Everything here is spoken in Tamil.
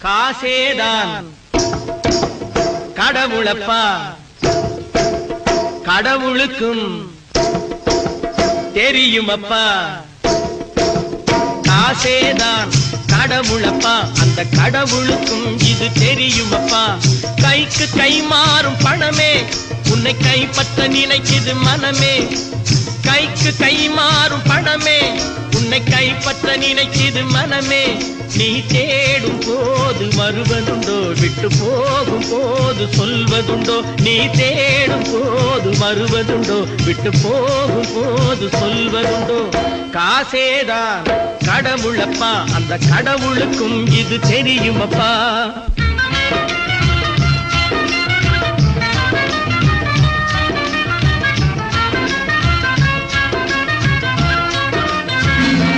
காசேதான் கடவுளப்பா, கடவுளுக்கும் தெரியுமப்பா. காசேதான் கடவுளப்பா, அந்த கடவுளுக்கும் இது தெரியுமப்பா. கைக்கு கை மாறும் பணமே உன்னை கைப்பற்ற நினைக்குது மனமே. கைக்கு கை மாறும் பணமே உன்னை கைப்பற்ற நினைக்குது மனமே. நீ தேடும் போது வருவதுண்டோ, விட்டு போகும் போது சொல்வதுண்டோ. நீ தேடும் போது வருவதுண்டோ, விட்டு போகும் போது சொல்வதுண்டோ. காசேதான் கடவுளப்பா, அந்த கடவுளுக்கும் இது தெரியுமப்பா.